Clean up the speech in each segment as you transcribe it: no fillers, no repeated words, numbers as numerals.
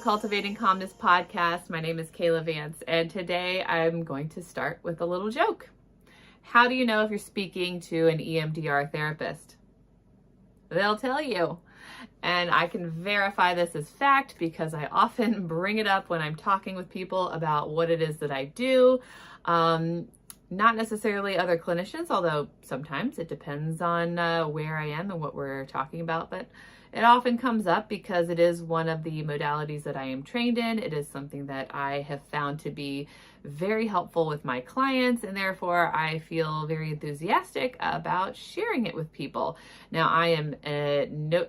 Cultivating Calmness Podcast. My name is Kaela Vance, and today I'm going to start with a little joke. How do you know if you're speaking to an EMDR therapist? They'll tell you. And I can verify this as fact because I often bring it up when I'm talking with people about what it is that I do. Not necessarily other clinicians, although sometimes it depends on where I am and what we're talking about, but it often comes up because it is one of the modalities that I am trained in. It is something that I have found to be very helpful with my clients, and therefore I feel very enthusiastic about sharing it with people. Now, I am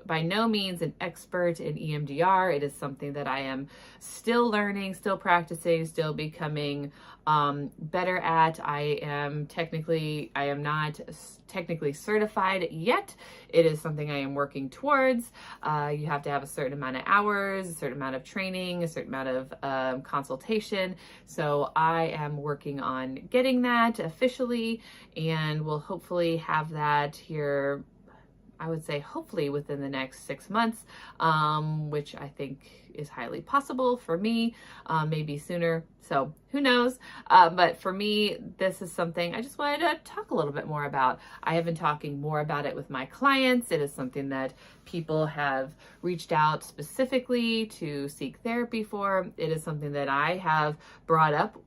by no means an expert in EMDR. It is something that I am still learning, still practicing, still becoming better at. I am not technically certified yet. It is something I am working towards. You have to have a certain amount of hours, a certain amount of training, a certain amount of consultation. So I am working on getting that officially, and we'll hopefully have that here, I would say hopefully within the next 6 months, which I think is highly possible for me, maybe sooner. So who knows? But for me, this is something I just wanted to talk a little bit more about. I have been talking more about it with my clients. It is something that people have reached out specifically to seek therapy for. It is something that I have brought up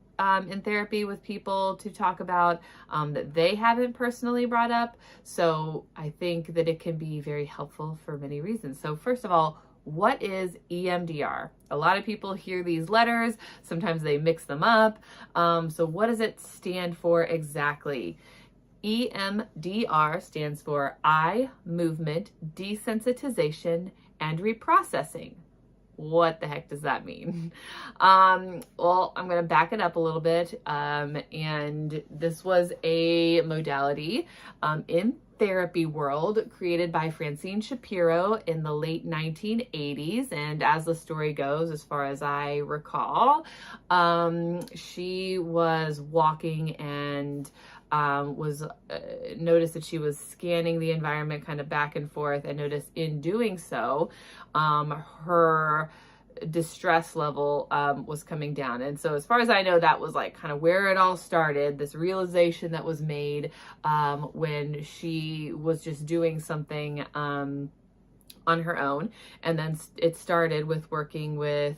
in therapy with people to talk about that they haven't personally brought up. So I think that it can be very helpful for many reasons. So first of all, what is EMDR? A lot of people hear these letters. Sometimes they mix them up. So what does it stand for exactly? EMDR stands for eye movement desensitization and reprocessing. What the heck does that mean? Well, I'm going to back it up a little bit. And this was a modality in therapy world created by 𝗓𝘂𝗋 𝗶𝘀𝗀 in the late 1980s. And as the story goes, as far as I recall, she was walking and noticed that she was scanning the environment kind of back and forth, and noticed in doing so, her distress level was coming down. And so as far as I know, that was like kind of where it all started, this realization that was made when she was just doing something on her own. And then it started with working with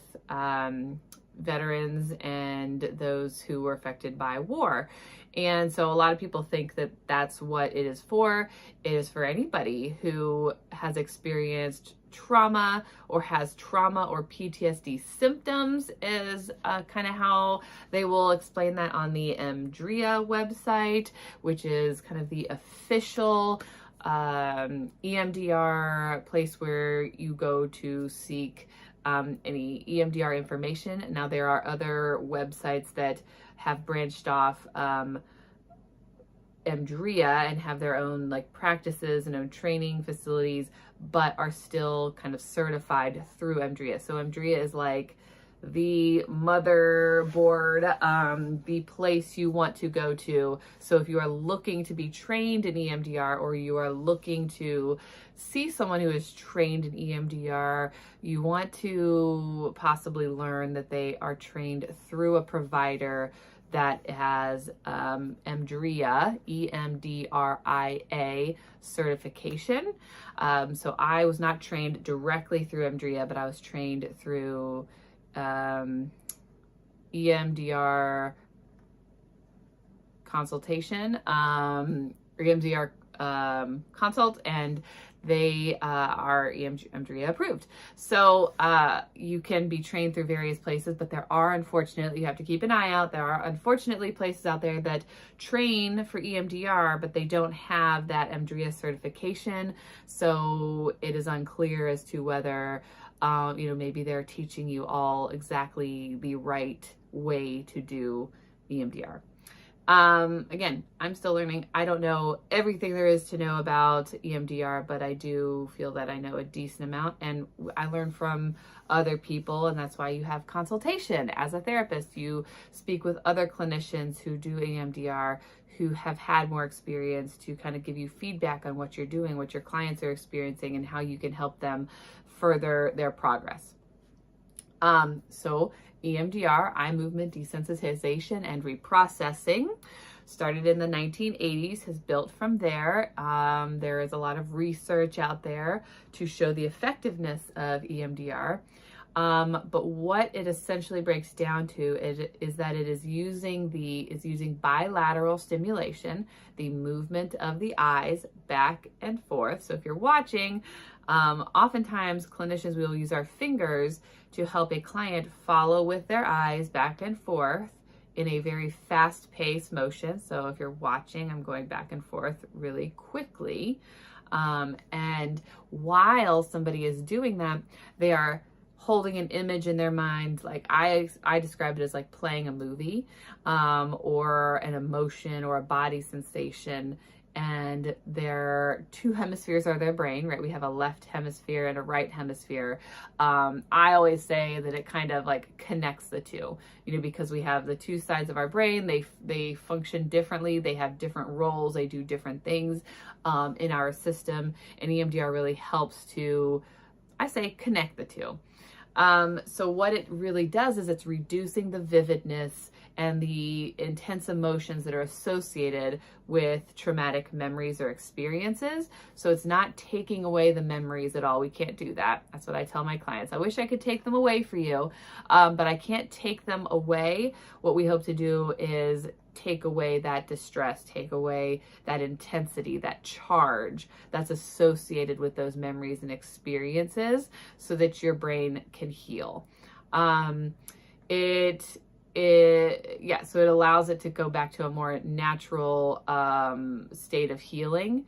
veterans and those who were affected by war. And so a lot of people think that that's what it is for. It is for anybody who has experienced trauma or has trauma or PTSD symptoms, is kind of how they will explain that on the EMDR website, which is kind of the official EMDR place where you go to seek any EMDR information. Now, there are other websites that have branched off EMDR and have their own like practices and own training facilities, but are still kind of certified through EMDR. So EMDR is like the motherboard, the place you want to go to. So if you are looking to be trained in EMDR, or you are looking to see someone who is trained in EMDR, you want to possibly learn that they are trained through a provider that has EMDRIA, EMDRIA certification. So I was not trained directly through EMDRIA, but I was trained through EMDR consultation, or EMDR consult, and they are EMDR approved. So you can be trained through various places, but there are, unfortunately, you have to keep an eye out. There are unfortunately places out there that train for EMDR, but they don't have that EMDR certification. So it is unclear as to whether maybe they're teaching you all exactly the right way to do EMDR. Again, I'm still learning. I don't know everything there is to know about EMDR, but I do feel that I know a decent amount, and I learn from other people, and that's why you have consultation. As a therapist, you speak with other clinicians who do EMDR, who have had more experience, to kind of give you feedback on what you're doing, what your clients are experiencing, and how you can help them further their progress. So EMDR, eye movement desensitization and reprocessing, started in the 1980s, has built from there. There is a lot of research out there to show the effectiveness of EMDR. But what it essentially breaks down to is that it is using bilateral stimulation, the movement of the eyes back and forth. So if you're watching, oftentimes clinicians will use our fingers to help a client follow with their eyes back and forth in a very fast-paced motion. So if you're watching, I'm going back and forth really quickly. And while somebody is doing that, they are holding an image in their mind. Like I describe it as like playing a movie, or an emotion or a body sensation. And their two hemispheres are their brain, right? We have a left hemisphere and a right hemisphere. I always say that it kind of like connects the two, because we have the two sides of our brain. They function differently. They have different roles. They do different things in our system. And EMDR really helps to, I say, connect the two. So what it really does is it's reducing the vividness and the intense emotions that are associated with traumatic memories or experiences. So it's not taking away the memories at all. We can't do that. That's what I tell my clients. I wish I could take them away for you, but I can't take them away. What we hope to do is take away that distress, take away that intensity, that charge that's associated with those memories and experiences so that your brain can heal. So it allows it to go back to a more natural state of healing.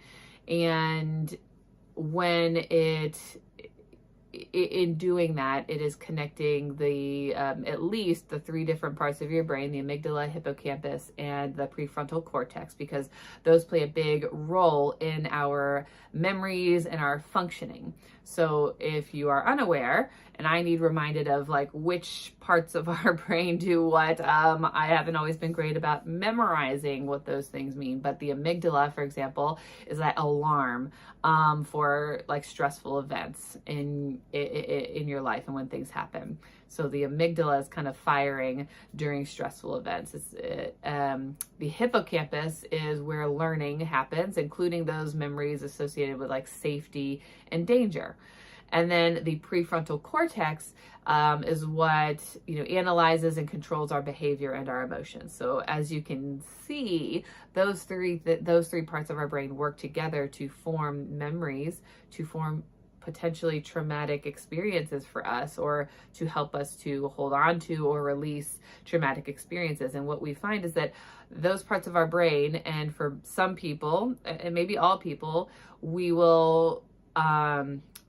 And when in doing that, it is connecting the at least the three different parts of your brain, the amygdala, hippocampus, and the prefrontal cortex, because those play a big role in our memories and our functioning. So if you are unaware, and I need reminded of like which parts of our brain do what, I haven't always been great about memorizing what those things mean, but the amygdala, for example, is that alarm for like stressful events in your life and when things happen. So the amygdala is kind of firing during stressful events. The hippocampus is where learning happens, including those memories associated with like safety and danger. And then the prefrontal cortex is what analyzes and controls our behavior and our emotions. So as you can see, those three parts of our brain work together to form memories, to form potentially traumatic experiences for us, or to help us to hold on to or release traumatic experiences. And what we find is that those parts of our brain, and for some people, and maybe all people, we will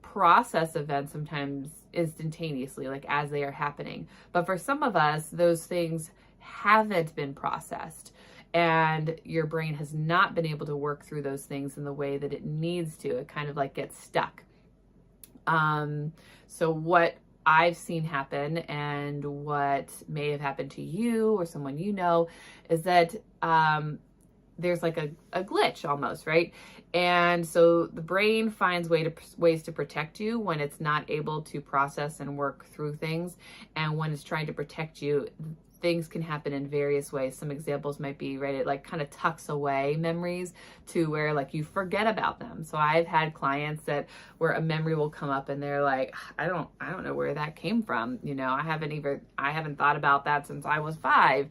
process events sometimes instantaneously, like as they are happening. But for some of us, those things haven't been processed, and your brain has not been able to work through those things in the way that it needs to. It kind of like gets stuck. So what I've seen happen, and what may have happened to you or someone is that there's like a glitch almost, right? And so the brain finds ways to protect you when it's not able to process and work through things. And when it's trying to protect you, things can happen in various ways. Some examples might be, right, it like kind of tucks away memories to where like you forget about them. So I've had clients where a memory will come up and they're like, I don't know where that came from. I haven't thought about that since I was 5,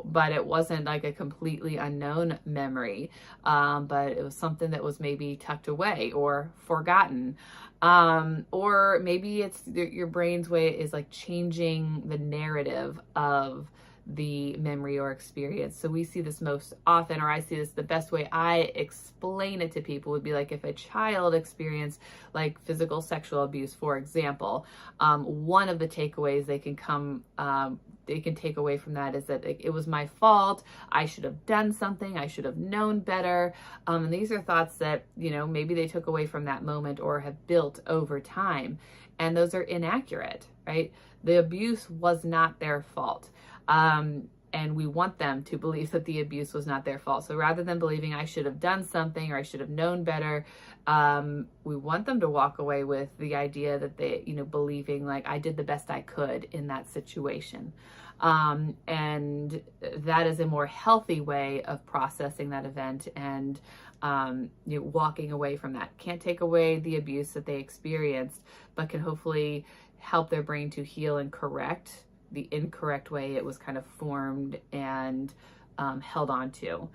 but it wasn't like a completely unknown memory. But it was something that was maybe tucked away or forgotten. Or maybe it's your brain's way is like changing the narrative of the memory or experience. So we see this most often, or I see this, the best way I explain it to people would be like if a child experienced like physical sexual abuse, for example, one of the takeaways they can take away from that is that it was my fault. I should have done something. I should have known better. And these are thoughts that, maybe they took away from that moment or have built over time. And those are inaccurate, right? The abuse was not their fault. And And we want them to believe that the abuse was not their fault. So rather than believing I should have done something or I should have known better, we want them to walk away with the idea that they, believing like I did the best I could in that situation. And that is a more healthy way of processing that event and walking away from that. Can't take away the abuse that they experienced, but can hopefully help their brain to heal and correct the incorrect way it was kind of formed and held on to.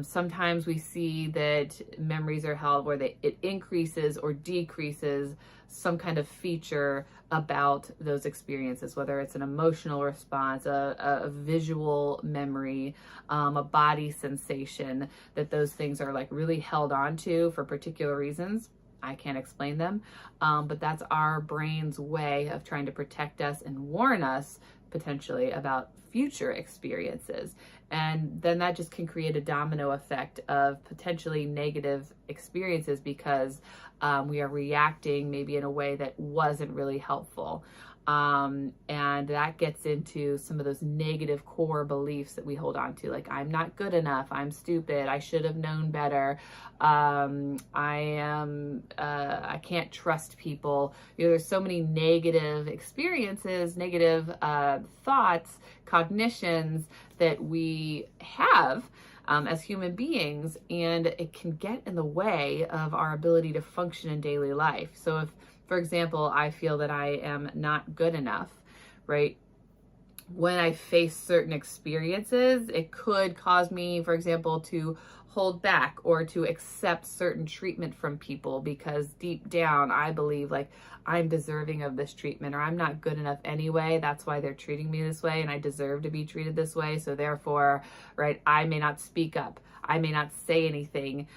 Sometimes we see that memories are held where it increases or decreases some kind of feature about those experiences, whether it's an emotional response, a visual memory, a body sensation, that those things are like really held on to for particular reasons. I can't explain them, but that's our brain's way of trying to protect us and warn us potentially about future experiences. And then that just can create a domino effect of potentially negative experiences because we are reacting maybe in a way that wasn't really helpful. And that gets into some of those negative core beliefs that we hold on to, like I'm not good enough, I'm stupid, I should have known better, I can't trust people. There's so many negative experiences, negative thoughts, cognitions that we have as human beings, and it can get in the way of our ability to function in daily life. So if, for example, I feel that I am not good enough, right? When I face certain experiences, it could cause me, for example, to hold back or to accept certain treatment from people because deep down I believe like I'm deserving of this treatment, or I'm not good enough anyway. That's why they're treating me this way and I deserve to be treated this way. So therefore, right, I may not speak up. I may not say anything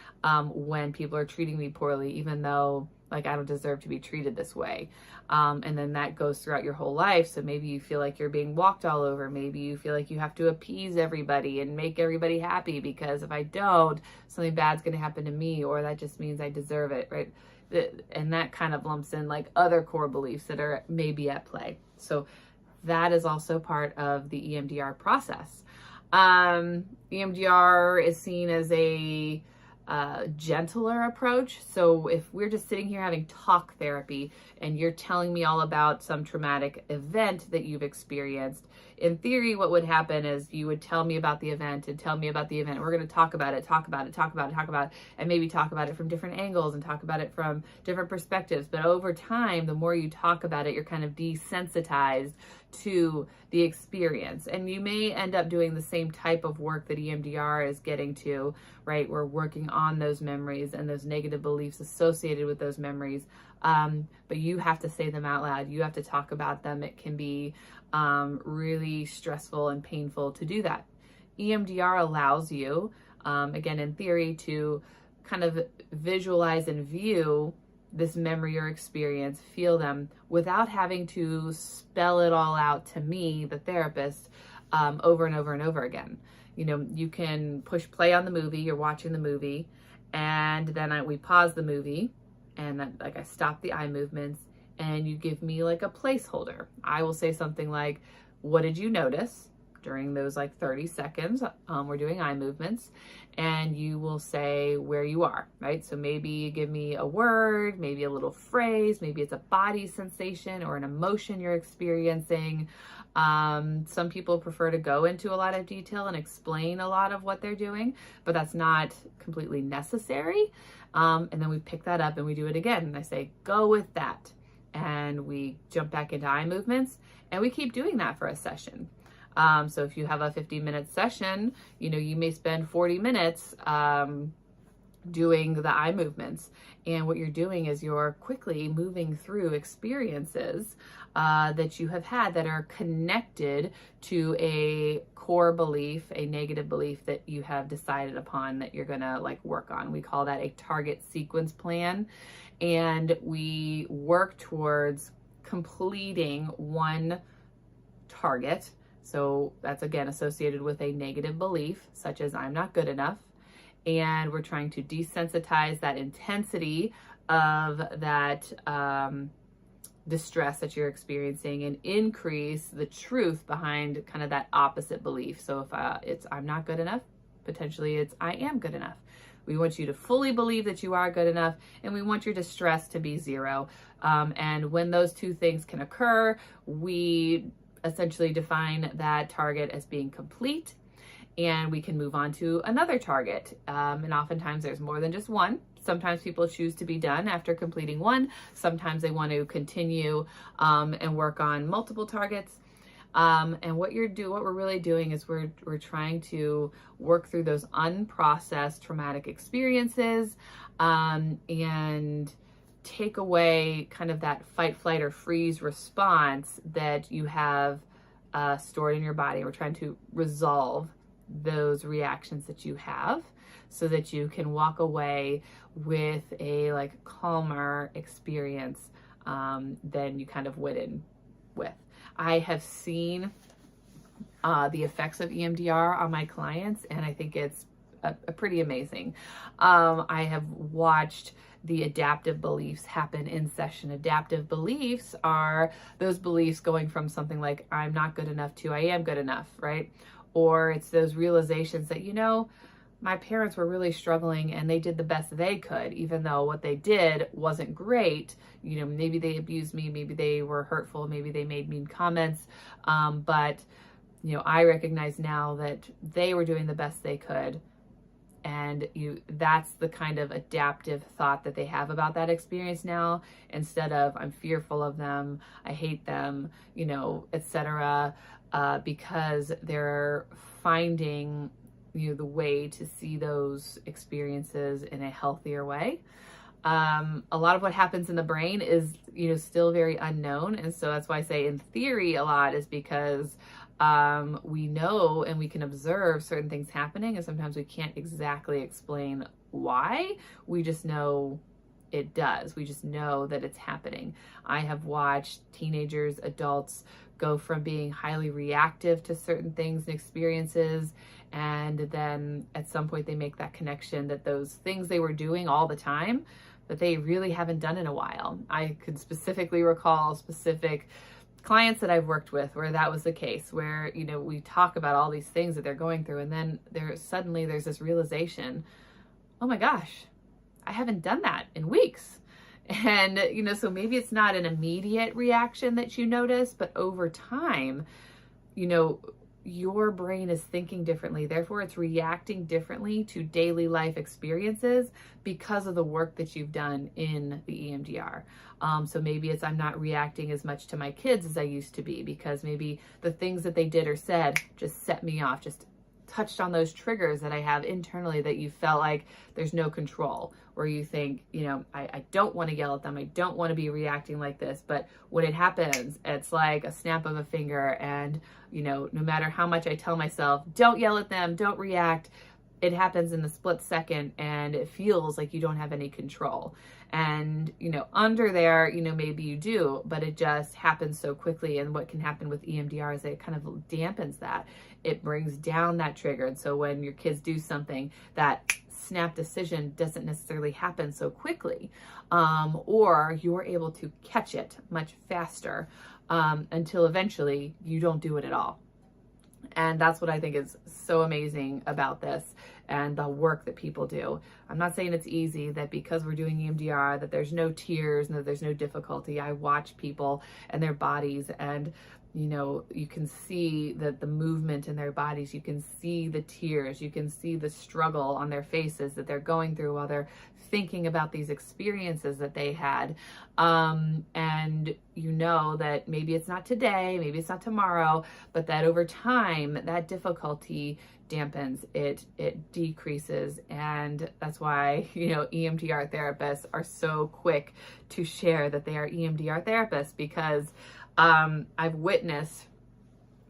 when people are treating me poorly, even though like I don't deserve to be treated this way. And then that goes throughout your whole life. So maybe you feel like you're being walked all over. Maybe you feel like you have to appease everybody and make everybody happy because if I don't, something bad's going to happen to me, or that just means I deserve it, right? And that kind of lumps in like other core beliefs that are maybe at play. So that is also part of the EMDR process. EMDR is seen as a gentler approach. So if we're just sitting here having talk therapy and you're telling me all about some traumatic event that you've experienced, in theory, what would happen is you would tell me about the event and tell me about the event. We're going to talk about it, and maybe talk about it from different angles and talk about it from different perspectives. But over time, the more you talk about it, you're kind of desensitized to the experience. And you may end up doing the same type of work that EMDR is getting to, right? We're working on those memories and those negative beliefs associated with those memories. But you have to say them out loud. You have to talk about them. It can be really stressful and painful to do that. EMDR allows you, again, in theory, to kind of visualize and view this memory or experience, feel them without having to spell it all out to me, the therapist, over and over and over again. You can push play on the movie, you're watching the movie, and then we pause the movie, and then I stop the eye movements, and you give me like a placeholder. I will say something like, what did you notice during those 30 seconds? We're doing eye movements, and you will say where you are, right? So maybe you give me a word, maybe a little phrase, maybe it's a body sensation or an emotion you're experiencing. Some people prefer to go into a lot of detail and explain a lot of what they're doing, but that's not completely necessary. And then we pick that up and we do it again. And I say, go with that. And we jump back into eye movements, and we keep doing that for a session. So if you have a 50-minute session, you may spend 40 minutes doing the eye movements. And what you're doing is you're quickly moving through experiences that you have had that are connected to a core belief, a negative belief that you have decided upon that you're gonna work on. We call that a target sequence plan. And we work towards completing one target. So that's again associated with a negative belief, such as I'm not good enough. And we're trying to desensitize that intensity of that distress that you're experiencing and increase the truth behind kind of that opposite belief. So if it's I'm not good enough, potentially it's I am good enough. We want you to fully believe that you are good enough, and we want your distress to be 0. And when those two things can occur, we essentially define that target as being complete, and we can move on to another target. And oftentimes there's more than just one. Sometimes people choose to be done after completing one. Sometimes they want to continue and work on multiple targets. And what we're really doing is we're trying to work through those unprocessed traumatic experiences and take away kind of that fight, flight, or freeze response that you have stored in your body. We're trying to resolve those reactions that you have so that you can walk away with a calmer experience than you kind of went in with. I have seen the effects of EMDR on my clients, and I think it's pretty amazing. I have watched the adaptive beliefs happen in session. Adaptive beliefs are those beliefs going from something like I'm not good enough to I am good enough, right? Or it's those realizations that, my parents were really struggling and they did the best they could, even though what they did wasn't great. Maybe they abused me, maybe they were hurtful, maybe they made mean comments. But I recognize now that they were doing the best they could. And that's the kind of adaptive thought that they have about that experience now, instead of I'm fearful of them, I hate them, etc. Because they're finding the way to see those experiences in a healthier way. A lot of what happens in the brain is, still very unknown. And so that's why I say in theory a lot is because we know and we can observe certain things happening, and sometimes we can't exactly explain why. We just know it does. We just know that it's happening. I have watched teenagers, adults go from being highly reactive to certain things and experiences, and then at some point they make that connection that those things they were doing all the time that they really haven't done in a while. I could specifically recall specific clients that I've worked with where that was the case, where we talk about all these things that they're going through, and then there's this realization, oh my gosh, I haven't done that in weeks. And so maybe it's not an immediate reaction that you notice, but over time, your brain is thinking differently. Therefore, it's reacting differently to daily life experiences because of the work that you've done in the EMDR. So maybe it's I'm not reacting as much to my kids as I used to be because maybe the things that they did or said just set me off, just touched on those triggers that I have internally that you felt like there's no control, where you think, I don't want to yell at them. I don't want to be reacting like this. But when it happens, it's like a snap of a finger. And, no matter how much I tell myself, don't yell at them, don't react, it happens in the split second and it feels like you don't have any control. And, under there, maybe you do, but it just happens so quickly. And what can happen with EMDR is that it kind of dampens that. It brings down that trigger. And so when your kids do something, that snap decision doesn't necessarily happen so quickly, or you're able to catch it much faster until eventually you don't do it at all. And that's what I think is so amazing about this and the work that people do. I'm not saying it's easy, that because we're doing EMDR, that there's no tears and that there's no difficulty. I watch people and their bodies, and you can see the movement in their bodies. You can see the tears. You can see the struggle on their faces that they're going through while they're thinking about these experiences that they had. And that maybe it's not today, maybe it's not tomorrow, but that over time, that difficulty dampens, it decreases. And that's why, EMDR therapists are so quick to share that they are EMDR therapists, because I've witnessed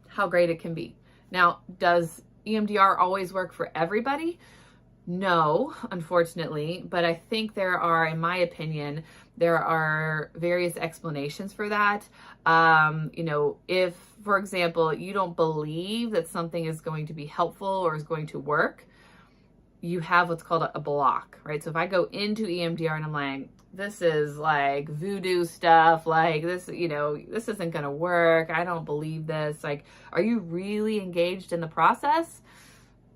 how great it can be. Now, does EMDR always work for everybody? No, unfortunately, but I think there are, in my opinion, there are various explanations for that. If, for example, you don't believe that something is going to be helpful or is going to work, you have what's called a block, right? So if I go into EMDR and I'm like, this is like voodoo stuff, like this, this isn't going to work. I don't believe this. Like, are you really engaged in the process?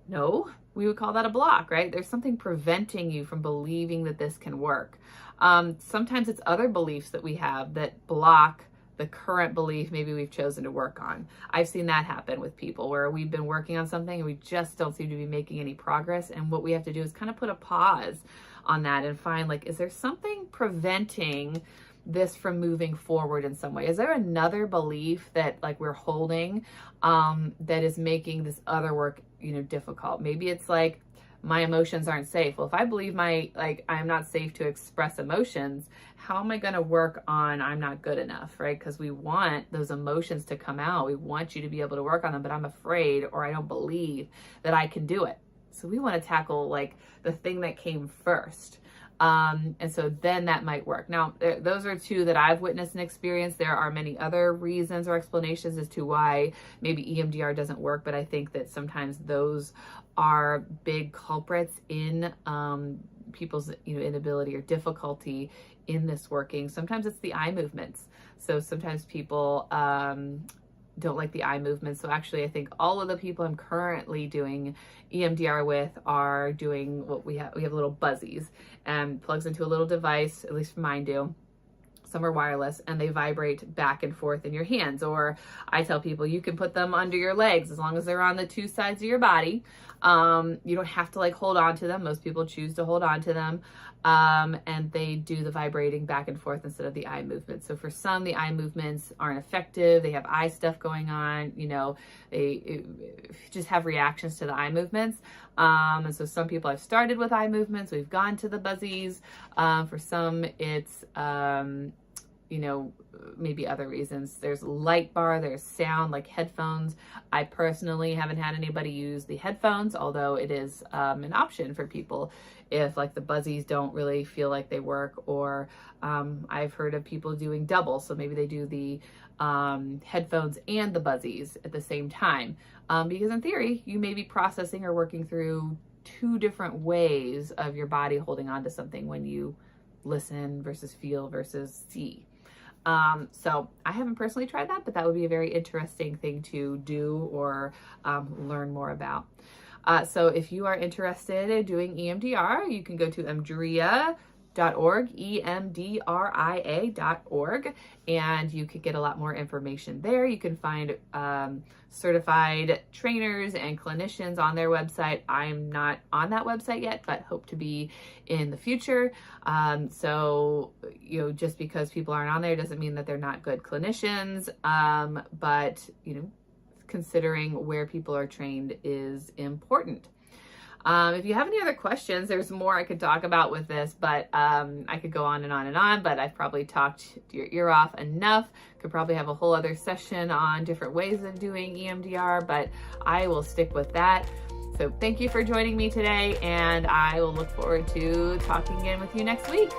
No, we would call that a block, right? There's something preventing you from believing that this can work. Sometimes it's other beliefs that we have that block the current belief maybe we've chosen to work on. I've seen that happen with people where we've been working on something and we just don't seem to be making any progress. And what we have to do is kind of put a pause on that and find, like, is there something preventing this from moving forward in some way? Is there another belief that like we're holding that is making this other work, difficult? Maybe it's like, my emotions aren't safe. Well, if I believe I'm not safe to express emotions, how am I going to work on I'm not good enough, right? Because we want those emotions to come out. We want you to be able to work on them, but I'm afraid or I don't believe that I can do it. So we want to tackle like the thing that came first. And so then that might work. Now, those are two that I've witnessed and experienced. There are many other reasons or explanations as to why maybe EMDR doesn't work, but I think that sometimes those are big culprits in people's inability or difficulty in this working. Sometimes it's the eye movements. So sometimes people don't like the eye movements. So actually, I think all of the people I'm currently doing EMDR with are doing what we have little buzzies and plugs into a little device, at least mine do. Some are wireless and they vibrate back and forth in your hands. Or I tell people you can put them under your legs as long as they're on the two sides of your body. You don't have to like hold on to them. Most people choose to hold on to them. And they do the vibrating back and forth instead of the eye movements. So for some, the eye movements aren't effective. They have eye stuff going on, they just have reactions to the eye movements. And so some people have started with eye movements. We've gone to the buzzies. For some, it's, maybe other reasons. There's light bar, there's sound like headphones. I personally haven't had anybody use the headphones, although it is an option for people if like the buzzies don't really feel like they work, or I've heard of people doing double. So maybe they do the headphones and the buzzies at the same time. Because in theory, you may be processing or working through two different ways of your body holding on to something when you listen versus feel versus see. So I haven't personally tried that, but that would be a very interesting thing to do or learn more about. So if you are interested in doing EMDR, you can go to EMDRIA.org, EMDRIA.org, and you could get a lot more information there. You can find certified trainers and clinicians on their website. I'm not on that website yet, but hope to be in the future. So, just because people aren't on there doesn't mean that they're not good clinicians, but, considering where people are trained is important. If you have any other questions, there's more I could talk about with this, but I could go on and on and on, but I've probably talked your ear off enough. Could probably have a whole other session on different ways of doing EMDR, but I will stick with that. So thank you for joining me today, and I will look forward to talking again with you next week.